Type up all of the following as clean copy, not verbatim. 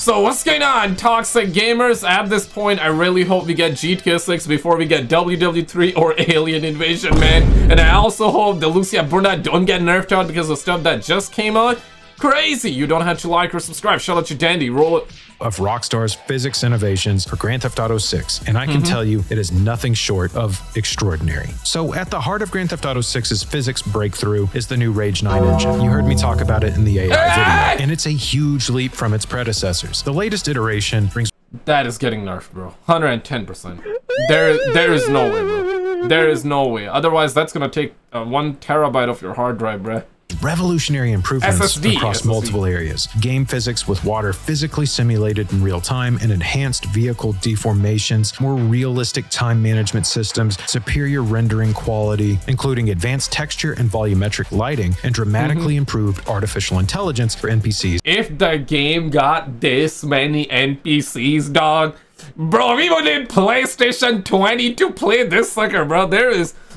So what's going on, toxic gamers? At this point, I really hope we get GTA 6 before we get WW3 or Alien Invasion, man. And I also hope the Lucia Bruna don't get nerfed out because of stuff that just came out. Crazy! You don't have to like or subscribe. Shout out to Dandy. Roll it. Of Rockstar's physics innovations for Grand Theft Auto 6, and I can tell you it is nothing short of extraordinary. So at the heart of Grand Theft Auto 6's physics breakthrough is the new Rage 9 engine. You heard me talk about it in the AI video, and it's a huge leap from its predecessors. The latest iteration brings... That is getting nerfed, bro. 110%. There is no way, bro. There is no way. Otherwise, that's gonna take 1 terabyte of your hard drive, bro. Revolutionary improvements across multiple areas. Game physics with water physically simulated in real time, and enhanced vehicle deformations, more realistic time management systems, superior rendering quality, including advanced texture and volumetric lighting, and dramatically improved artificial intelligence for NPCs. If the game got this many NPCs, dog, bro, we would need PlayStation 20 to play this sucker, bro.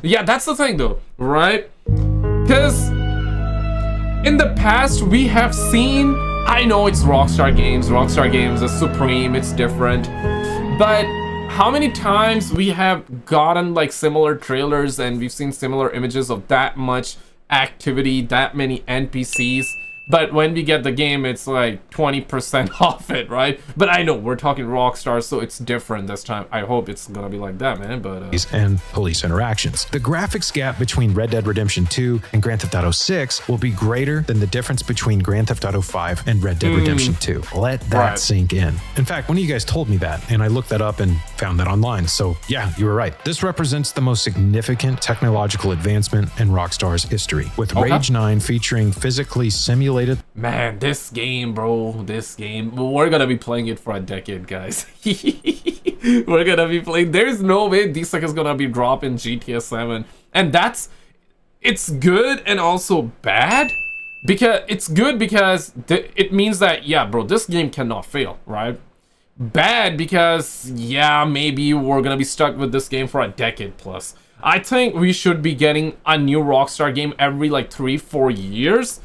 Yeah, that's the thing though, right? Because in the past, we have seen, I know it's Rockstar Games is supreme, it's different, but how many times we have gotten like similar trailers and we've seen similar images of that much activity, that many NPCs, but when we get the game, it's like 20% off it, right? But I know we're talking Rockstar, so it's different this time. I hope it's gonna be like that, man. But and police interactions. The graphics gap between Red Dead Redemption 2 and Grand Theft Auto 6 will be greater than the difference between Grand Theft Auto 5 and Red Dead Redemption 2. Let that sink in. In fact, one of you guys told me that, and I looked that up and found that online. So yeah, you were right. This represents the most significant technological advancement in Rockstar's history, with Rage 9 featuring physically simulated. Man, this game, bro, we're gonna be playing it for a decade, guys. We're gonna be playing. There's no way this sucker's gonna be dropping GTA 7, and it's good and also bad, because it's good because it means that, yeah, bro, this game cannot fail, right? Bad because, yeah, maybe we're gonna be stuck with this game for a decade plus. I think we should be getting a new Rockstar game every like 3-4 years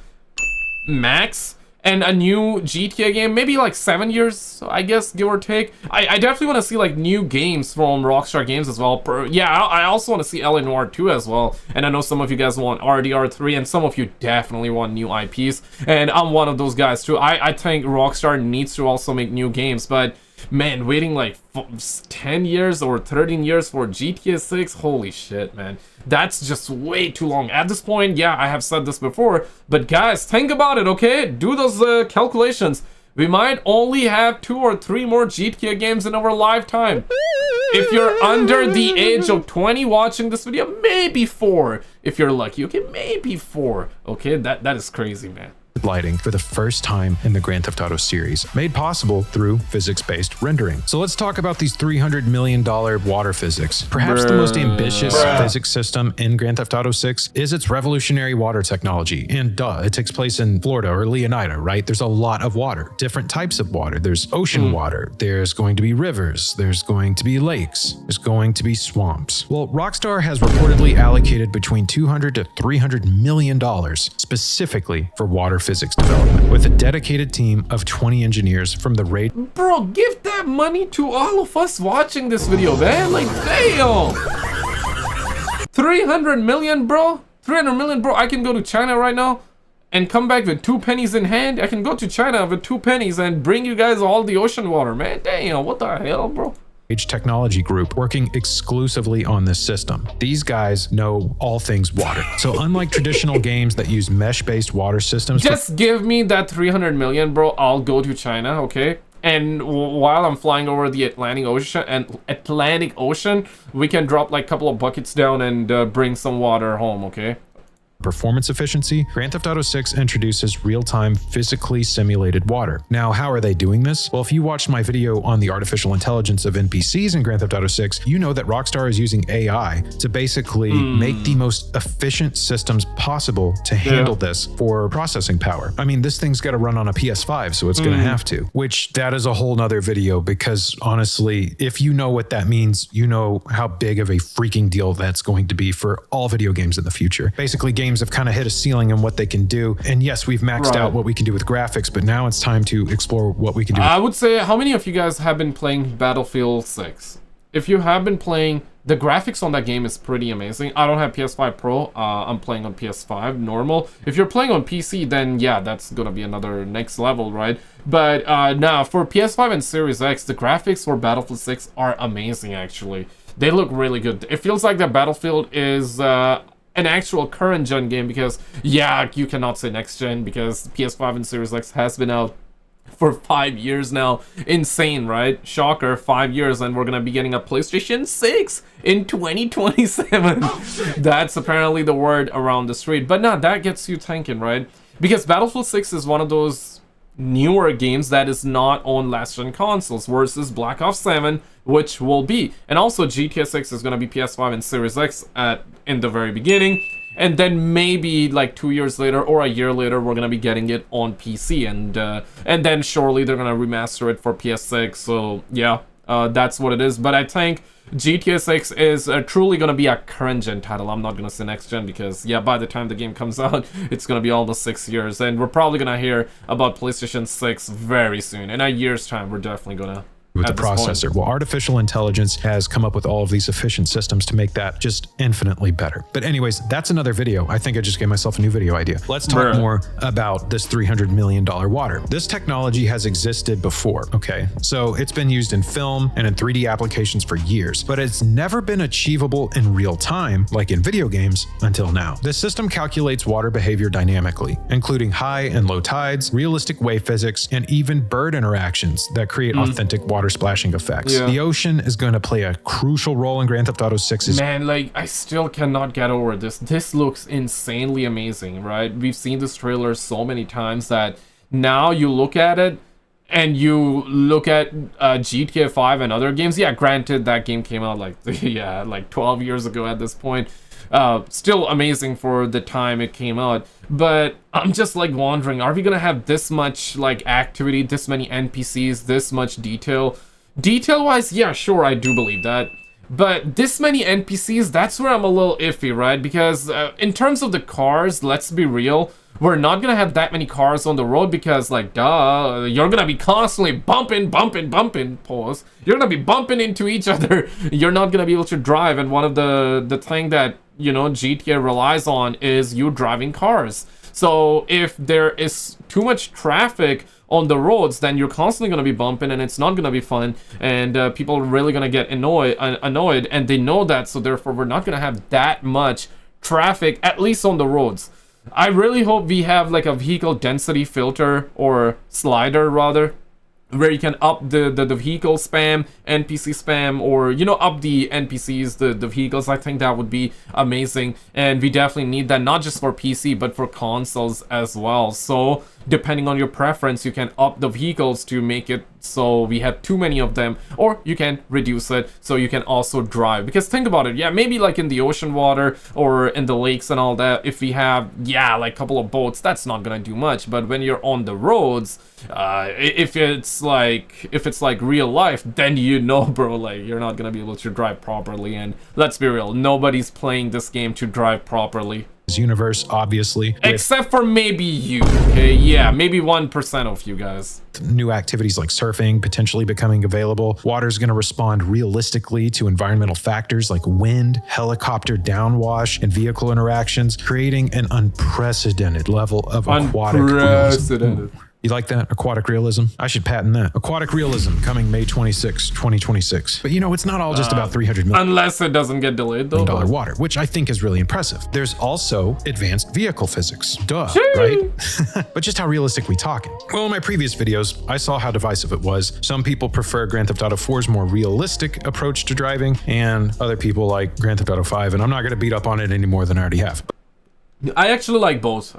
max, and a new GTA game maybe like 7 years, I guess, give or take. I definitely want to see like new games from Rockstar Games as well. Yeah, I also want to see LA Noire 2 as well, and I know some of you guys want RDR3, and some of you definitely want new IPs, and I'm one of those guys too. I think Rockstar needs to also make new games, but man, waiting like 10 years or 13 years for GTA 6, holy shit, man. That's just way too long. At this point, yeah, I have said this before, but guys, think about it, okay? Do those calculations. We might only have 2 or 3 more GTA games in our lifetime. If you're under the age of 20 watching this video, maybe 4 if you're lucky, okay? Maybe 4, okay? That is crazy, man. Lighting for the first time in the Grand Theft Auto series, made possible through physics-based rendering. So let's talk about these $300 million water physics. Perhaps the most ambitious physics system in Grand Theft Auto 6 is its revolutionary water technology. And duh, it takes place in Florida or Leonida, right? There's a lot of water, different types of water. There's ocean water, there's going to be rivers, there's going to be lakes, there's going to be swamps. Well, Rockstar has reportedly allocated between $200 to $300 million specifically for water physics development, with a dedicated team of 20 engineers from the Rage. Bro, give that money to all of us watching this video, man. Like, damn. 300 million, bro. 300 million, bro. I can go to China right now and come back with 2 pennies in hand. I can go to China with 2 pennies and bring you guys all the ocean water, man. Damn, what the hell, bro? Technology group working exclusively on this system. These guys know all things water. So unlike traditional games that use mesh-based water systems, just give me that 300 million, bro. I'll go to China, okay? And while I'm flying over the Atlantic Ocean, we can drop like a couple of buckets down and bring some water home, okay? Performance efficiency, Grand Theft Auto 6 introduces real-time physically simulated water. Now, how are they doing this? Well, if you watched my video on the artificial intelligence of NPCs in Grand Theft Auto 6, you know that Rockstar is using AI to basically make the most efficient systems possible to handle this for processing power. I mean, this thing's got to run on a PS5, so it's going to have to, which that is a whole nother video, because honestly, if you know what that means, you know how big of a freaking deal that's going to be for all video games in the future. Basically, games games have kind of hit a ceiling in what they can do. And yes, we've maxed out what we can do with graphics, but now it's time to explore what we can do. I would say, how many of you guys have been playing Battlefield 6? If you have been playing, the graphics on that game is pretty amazing. I don't have PS5 Pro. I'm playing on PS5 normal. If you're playing on PC, then yeah, that's gonna be another next level, right? But now for PS5 and Series X, the graphics for Battlefield 6 are amazing. Actually, they look really good. It feels like that Battlefield is an actual current gen game, because yeah, you cannot say next gen because PS5 and Series X has been out for 5 years now. Insane, right? Shocker, 5 years, and we're gonna be getting a PlayStation 6 in 2027. That's apparently the word around the street. But no, that gets you thinking, right? Because Battlefield 6 is one of those newer games that is not on last gen consoles, versus Black Ops 7, which will be. And also GTA 6 is gonna be PS5 and Series X in the very beginning. And then maybe like 2 years later or a year later, we're gonna be getting it on PC, and then surely they're gonna remaster it for PS6. So yeah, that's what it is. But I think GTA 6 is truly gonna be a current gen title. I'm not gonna say next gen, because yeah, by the time the game comes out, it's gonna be almost 6 years, and we're probably gonna hear about PlayStation 6 very soon. In a year's time, we're definitely gonna. With the processor. Well, artificial intelligence has come up with all of these efficient systems to make that just infinitely better. But anyways, that's another video. I think I just gave myself a new video idea. Let's talk more about this $300 million water. This technology has existed before, okay? So it's been used in film and in 3D applications for years, but it's never been achievable in real time, like in video games, until now. This system calculates water behavior dynamically, including high and low tides, realistic wave physics, and even bird interactions that create authentic water splashing effects. Yeah. The ocean is going to play a crucial role in Grand Theft Auto 6's. Man, like, I still cannot get over this. This looks insanely amazing, right? We've seen this trailer so many times that now you look at it and you look at GTA 5 and other games. Yeah, granted, that game came out like, yeah, like 12 years ago at this point. Still amazing for the time it came out, but I'm just like wondering, are we gonna have this much like activity, this many NPCs, this much detail wise? Yeah, sure, I do believe that, but this many NPCs, that's where I'm a little iffy, right? Because in terms of the cars, let's be real, we're not gonna have that many cars on the road, because like, duh, you're gonna be constantly bumping, pause, you're gonna be bumping into each other. You're not gonna be able to drive, and one of the thing that, you know, GTA relies on is you driving cars. So if there is too much traffic on the roads, then you're constantly going to be bumping, and it's not going to be fun, and people are really going to get annoyed, and they know that. So therefore, we're not going to have that much traffic, at least on the roads. I really hope we have like a vehicle density filter, or slider rather, where you can up the vehicle spam, NPC spam, or, you know, up the NPCs, the vehicles. I think that would be amazing, and we definitely need that, not just for PC, but for consoles as well. So depending on your preference, you can up the vehicles to make it so we have too many of them, or you can reduce it so you can also drive. Because think about it, yeah, maybe like in the ocean water or in the lakes and all that, if we have, yeah, like a couple of boats, that's not gonna do much. But when you're on the roads, if it's like real life, then you know, bro, like, you're not gonna be able to drive properly. And let's be real, nobody's playing this game to drive properly. Universe, obviously, except for maybe you, okay? Yeah, maybe 1% of you guys. New activities like surfing potentially becoming available. Water's going to respond realistically to environmental factors like wind, helicopter downwash, and vehicle interactions, creating an unprecedented level of aquatic realism. You like that? Aquatic realism? I should patent that. Aquatic realism coming May 26, 2026. But you know, it's not all just about $300 million. Unless it doesn't get delayed though. Water, which I think is really impressive. There's also advanced vehicle physics. Duh, right? But just how realistic we talking? Well, in my previous videos, I saw how divisive it was. Some people prefer Grand Theft Auto 4's more realistic approach to driving, and other people like Grand Theft Auto 5, and I'm not going to beat up on it any more than I already have. I actually like both.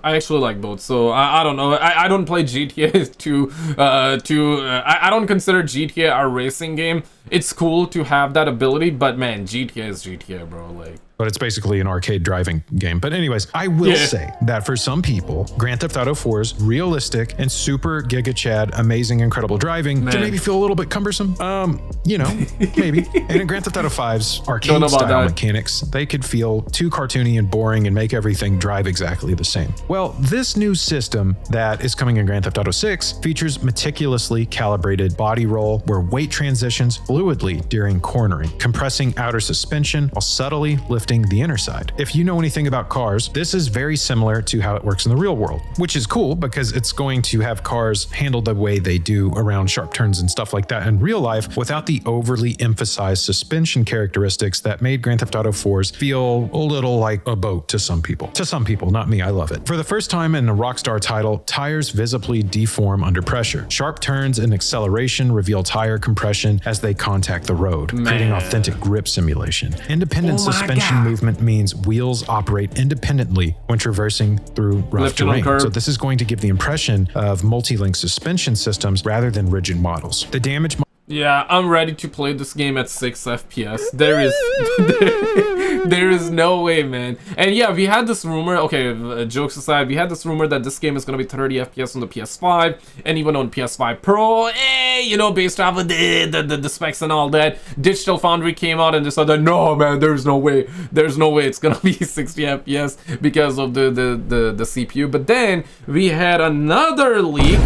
So I don't know. I don't play GTA I don't consider GTA a racing game. It's cool to have that ability, but man, GTA is GTA, bro. Like, but it's basically an arcade driving game. But anyways, I will say that for some people, Grand Theft Auto 4's realistic and super giga chad, amazing, incredible driving can maybe feel a little bit cumbersome. You know, maybe. And in Grand Theft Auto 5's arcade style mechanics, they could feel too cartoony and boring and make everything drive exactly the same. Well, this new system that is coming in Grand Theft Auto 6 features meticulously calibrated body roll where weight transitions fluidly during cornering, compressing outer suspension while subtly lifting the inner side. If you know anything about cars, this is very similar to how it works in the real world, which is cool because it's going to have cars handled the way they do around sharp turns and stuff like that in real life without the overly emphasized suspension characteristics that made Grand Theft Auto 4's feel a little like a boat to some people. To some people, not me, I love it. For the first time in a Rockstar title, tires visibly deform under pressure. Sharp turns and acceleration reveal tire compression as they contact the road, creating authentic grip simulation. Independent suspension movement means wheels operate independently when traversing through rough terrain. So this is going to give the impression of multi-link suspension systems rather than rigid models. The damage Yeah, I'm ready to play this game at 6 FPS. There is no way, man. And yeah, we had this rumor, okay, jokes aside, we had this rumor that this game is going to be 30 FPS on the PS5 and even on PS5 Pro, you know, based off of the specs and all that. Digital Foundry came out and they said that, no, man, there's no way it's going to be 60 FPS because of the CPU. But then we had another leak,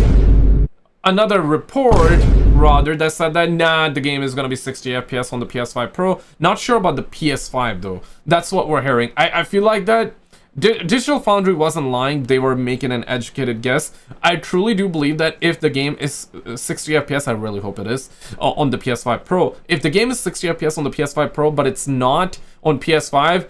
another report rather that said that nah, the game is gonna be 60 FPS on the PS5 Pro. Not sure about the PS5 though. That's what we're hearing. I feel like that Digital Foundry wasn't lying. They were making an educated guess. I truly do believe that if the game is 60 FPS, I really hope it is, on the PS5 Pro. If the game is 60 FPS on the PS5 Pro, but it's not on PS5,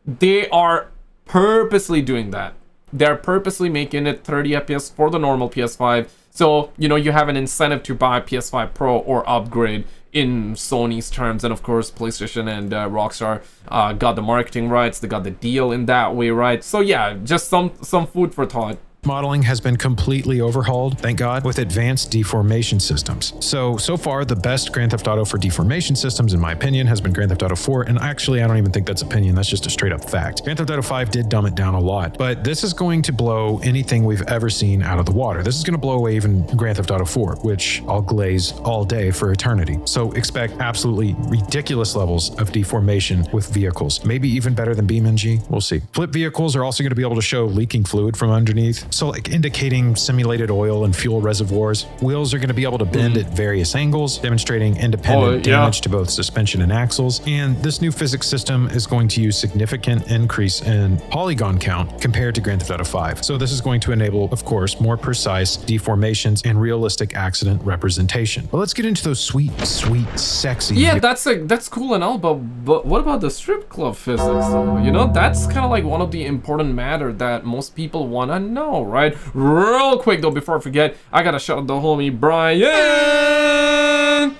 they are purposely doing that. They're purposely making it 30 FPS for the normal PS5. So, you know, you have an incentive to buy PS5 Pro or upgrade in Sony's terms. And of course, PlayStation and Rockstar got the marketing rights. They got the deal in that way, right? So yeah, just some food for thought. Modeling has been completely overhauled, thank God, with advanced deformation systems. So far, the best Grand Theft Auto for deformation systems, in my opinion, has been Grand Theft Auto 4, and actually, I don't even think that's opinion, that's just a straight up fact. Grand Theft Auto 5 did dumb it down a lot, but this is going to blow anything we've ever seen out of the water. This is going to blow away even Grand Theft Auto 4, which I'll glaze all day for eternity. So expect absolutely ridiculous levels of deformation with vehicles, maybe even better than BeamNG, we'll see. Flip vehicles are also going to be able to show leaking fluid from underneath. So like indicating simulated oil and fuel reservoirs. Wheels are going to be able to bend at various angles, demonstrating independent damage to both suspension and axles. And this new physics system is going to use significant increase in polygon count compared to Grand Theft Auto 5. So this is going to enable, of course, more precise deformations and realistic accident representation. But let's get into those sweet, sexy. Yeah, that's cool and all, but what about the strip club physics though? You know, that's kind of like one of the important matter that most people want to know, right? Real quick though, before I forget, I gotta shout out the homie Brian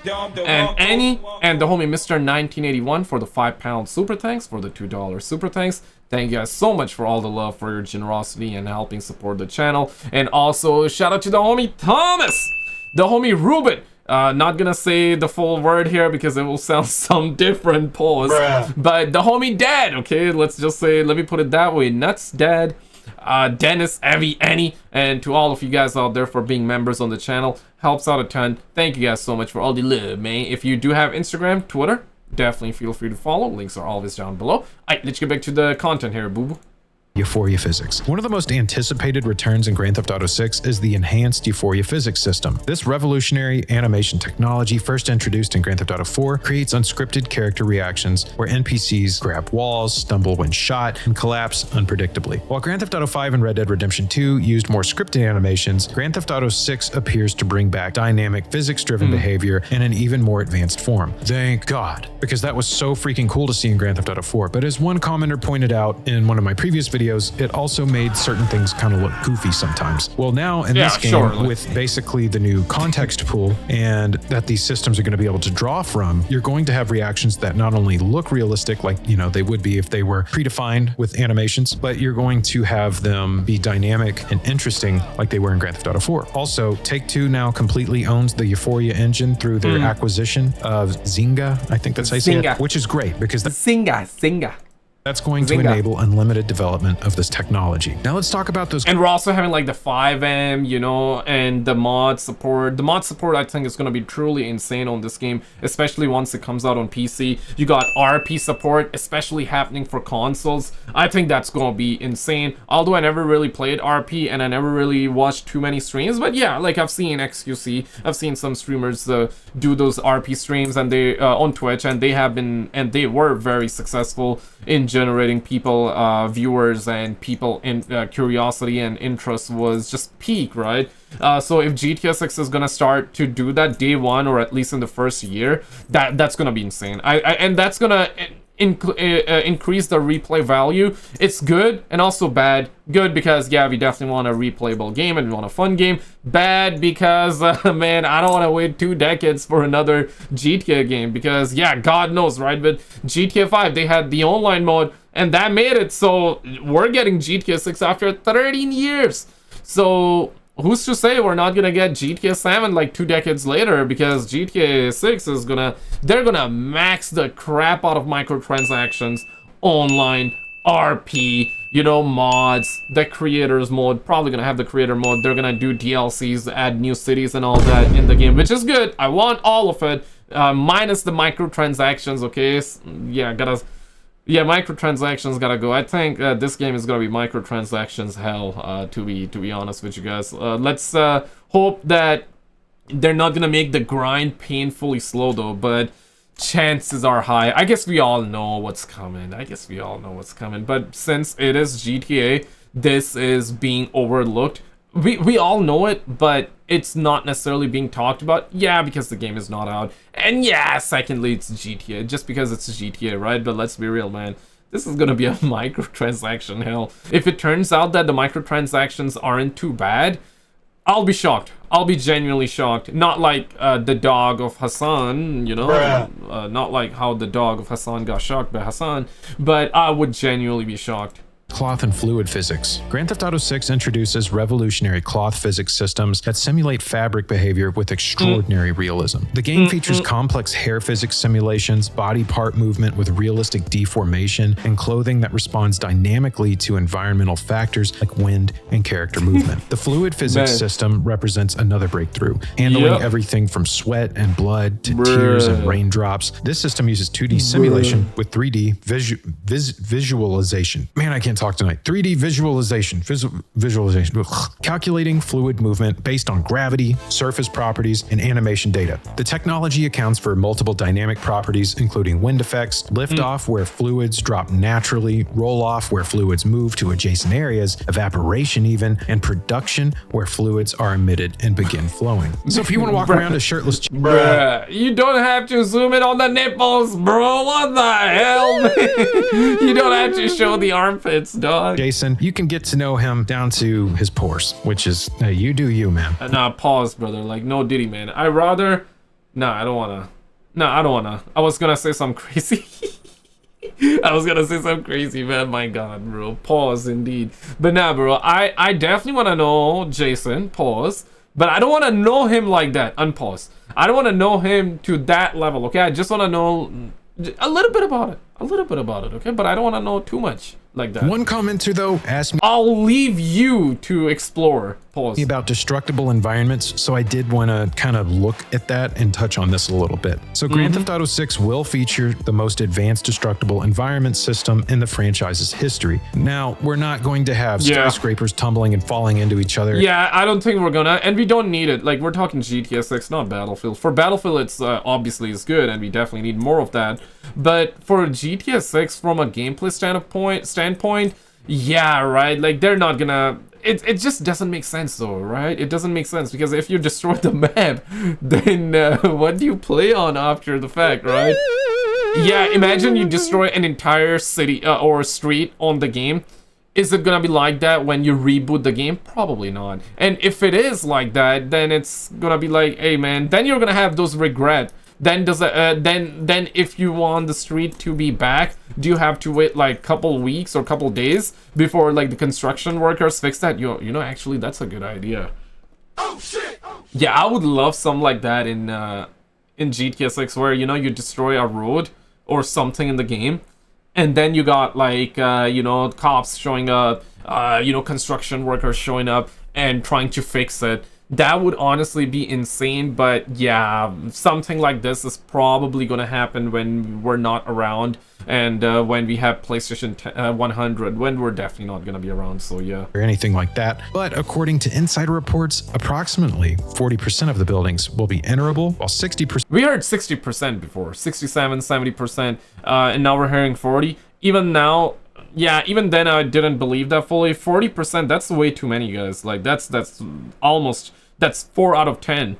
and Annie and the homie Mr. 1981 for the £5 super thanks, for the $2 super thanks. Thank you guys so much for all the love, for your generosity and helping support the channel. And also shout out to the homie Thomas, the homie Ruben. Not gonna say the full word here because it will sound some different pause. But the homie Dad, okay, let's just say, let me put it that way, Nuts Dad, Dennis, Evie, Annie, and to all of you guys out there for being members on the channel. Helps out a ton. Thank you guys so much for all the love, man. If you do have Instagram, Twitter, definitely feel free to follow. Links are always down below. Alright, let's get back to the content here, boo-boo. Euphoria physics. One of the most anticipated returns in Grand Theft Auto 6 is the enhanced Euphoria physics system. This revolutionary animation technology, first introduced in Grand Theft Auto 4, creates unscripted character reactions where NPCs grab walls, stumble when shot, and collapse unpredictably. While Grand Theft Auto 5 and Red Dead Redemption 2 used more scripted animations, Grand Theft Auto 6 appears to bring back dynamic physics-driven behavior in an even more advanced form. Thank God, because that was so freaking cool to see in Grand Theft Auto 4. But as one commenter pointed out in one of my previous videos, it also made certain things kind of look goofy sometimes. Well, now in this game, with basically the new context pool and that these systems are going to be able to draw from, you're going to have reactions that not only look realistic, like, you know, they would be if they were predefined with animations, but you're going to have them be dynamic and interesting like they were in Grand Theft Auto 4. Also, Take-Two now completely owns the Euphoria engine through their acquisition of Zynga, I think that's how you say it, which is great because Zynga. That's going to Zynga. enable unlimited development of this technology. Now let's talk about those. And we're also having like the 5M, you know, and the mod support. The mod support, I think, is going to be truly insane on this game, especially once it comes out on PC. You got RP support, especially happening for consoles. I think that's going to be insane. Although I never really played RP and I never really watched too many streams, but yeah, like I've seen XQC, I've seen some streamers do those RP streams, and they on Twitch, and they were very successful in generating people, viewers, and people in curiosity and interest was just peak, right? So if GTA 6 is gonna start to do that day one, or at least in the first year, that's gonna be insane. And that's gonna increase the replay value. It's good and also bad. Good because, yeah, we definitely want a replayable game and we want a fun game. Bad because, man, I don't want to wait 2 decades for another GTA game, because, yeah, God knows, right? But GTA 5, they had the online mode, and that made it so we're getting GTA 6 after 13 years. So who's to say we're not gonna get GTA 7 like 2 decades later, because GTA 6 is they're gonna max the crap out of microtransactions, online, RP, you know, mods, the creators mode, probably gonna have the creator mode. They're gonna do DLCs, add new cities and all that in the game, which is good. I want all of it, minus the microtransactions, okay? Yeah, microtransactions gotta go. I think this game is gonna be microtransactions hell, to be honest with you guys. Let's hope that they're not gonna make the grind painfully slow though, but chances are high. I guess we all know what's coming. But since it is GTA, this is being overlooked. We all know it, but it's not necessarily being talked about. Yeah, because the game is not out. And yeah, secondly, it's GTA. Just because it's GTA, right? But let's be real, man. This is gonna be a microtransaction hell. If it turns out that the microtransactions aren't too bad, I'll be shocked. I'll be genuinely shocked. Not like the dog of Hassan, you know? Not like how the dog of Hassan got shocked by Hassan. But I would genuinely be shocked. Cloth and fluid physics. Grand Theft Auto 6 introduces revolutionary cloth physics systems that simulate fabric behavior with extraordinary realism. The game features complex hair physics simulations, body part movement with realistic deformation, and clothing that responds dynamically to environmental factors like wind and character movement. The fluid physics system represents another breakthrough, handling everything from sweat and blood to tears and raindrops. This system uses 2D simulation with 3D visualization. Man, I can't talk tonight. 3D visualization. Calculating fluid movement based on gravity, surface properties, and animation data. The technology accounts for multiple dynamic properties, including wind effects, liftoff where fluids drop naturally, roll-off where fluids move to adjacent areas, evaporation even, and production where fluids are emitted and begin flowing. So if you want to walk around a shirtless... You don't have to zoom in on the nipples, bro. What the hell, man? You don't have to show the armpits, dog. Jason, you can get to know him down to his pores, which is, you do you, man. Nah, pause, brother. Like, no Diddy, man. I rather... Nah, I don't wanna. I was gonna say something crazy. Man. My God, bro. Pause, indeed. But nah, bro. I definitely want to know Jason. Pause. But I don't want to know him like that. Unpause. I don't want to know him to that level, okay? I just want to know a little bit about it. Okay? But I don't want to know too much like that. One commenter, though, asked me... I'll leave you to explore. Pause. ...about destructible environments, so I did want to kind of look at that and touch on this a little bit. So Grand Theft Auto 6 will feature the most advanced destructible environment system in the franchise's history. Now, we're not going to have skyscrapers tumbling and falling into each other. Yeah, I don't think we're gonna, and we don't need it. Like, we're talking GTA 6, not Battlefield. For Battlefield, it's obviously is good, and we definitely need more of that. But for GTA 6, from a gameplay standpoint, yeah, right? Like, they're not gonna... It just doesn't make sense, though, right? It doesn't make sense, because if you destroy the map, then what do you play on after the fact, right? Yeah, imagine you destroy an entire city or street on the game. Is it gonna be like that when you reboot the game? Probably not. And if it is like that, then it's gonna be like, hey, man, then you're gonna have those regret. Then then if you want the street to be back, do you have to wait like couple weeks or couple days before like the construction workers fix that? You know, actually, that's a good idea. Oh shit! Yeah, I would love something like that in GTA 6, where, you know, you destroy a road or something in the game, and then you got like you know, cops showing up, you know, construction workers showing up and trying to fix it. That would honestly be insane, but yeah, something like this is probably gonna happen when we're not around, and when we have PlayStation 100, when we're definitely not gonna be around, so yeah. Or anything like that. But according to insider reports, approximately 40% of the buildings will be enterable, while 60%. We heard 60% before, 67, 70%, and now we're hearing 40. Even now, yeah, even then I didn't believe that fully. 40%, that's way too many, guys. Like, that's almost, that's 4 out of 10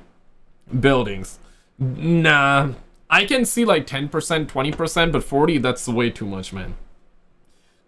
buildings. Nah, I can see like 10%, 20%, but 40, that's way too much, man.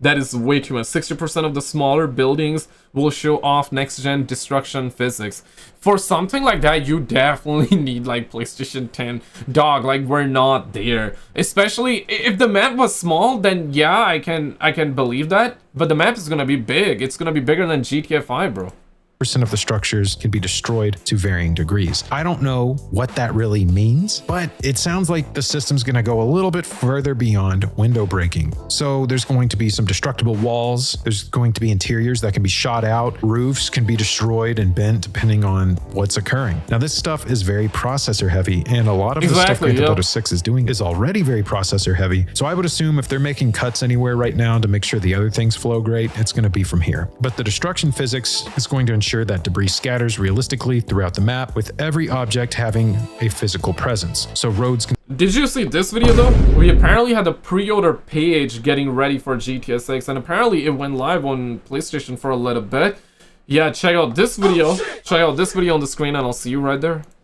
That is way too much. 60% of the smaller buildings will show off next-gen destruction physics. For something like that, you definitely need like PlayStation 10. Dog, like, we're not there. Especially if the map was small, then yeah, I can believe that. But the map is gonna be big. It's gonna be bigger than GTA 5, bro. Percent of the structures can be destroyed to varying degrees. I don't know what that really means, but it sounds like the system's going to go a little bit further beyond window breaking. So there's going to be some destructible walls. There's going to be interiors that can be shot out. Roofs can be destroyed and bent depending on what's occurring. Now, this stuff is very processor heavy, and a lot of the stuff Grand Theft Auto 6 is doing is already very processor heavy. So I would assume if they're making cuts anywhere right now to make sure the other things flow great, it's going to be from here. But the destruction physics is going to ensure that debris scatters realistically throughout the map, with every object having a physical presence. So roads can... Did you see this video though? We apparently had a pre-order page getting ready for GTA 6, and apparently it went live on PlayStation for a little bit. Yeah, check out this video. Check out this video on the screen, and I'll see you right there.